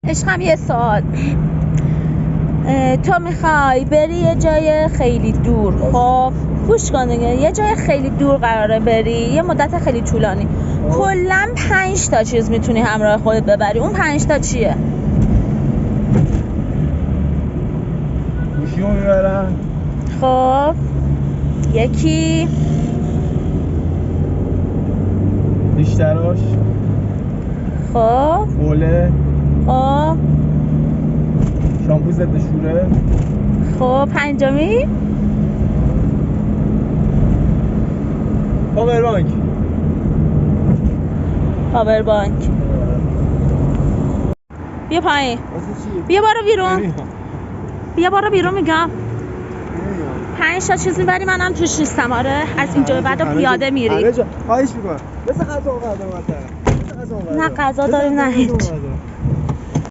عشقم یه سوال، تو میخوای بری یه جای خیلی دور، خب گوش کن دیگه، یه جای خیلی دور قراره بری، یه مدت خیلی طولانی، کلا 5 تا چیز میتونی همراه خودت ببری. اون 5 تا چیه؟ گوشیمو میبرم. خب یکی بیشتراش. خب حوله. خب شامپو ضد شوره. خب پنجمی پاور بانک. پاور بانک. بیا پایین، بیا بارو بیرون، بیا بارو بیرون میگم. 5 تا چیز میبری، منم توش نیستم. آره از اینجا به بعد پیاده میری. خواهش میکنم. بس غذا اومده. نه غذا داریم نه هیچ.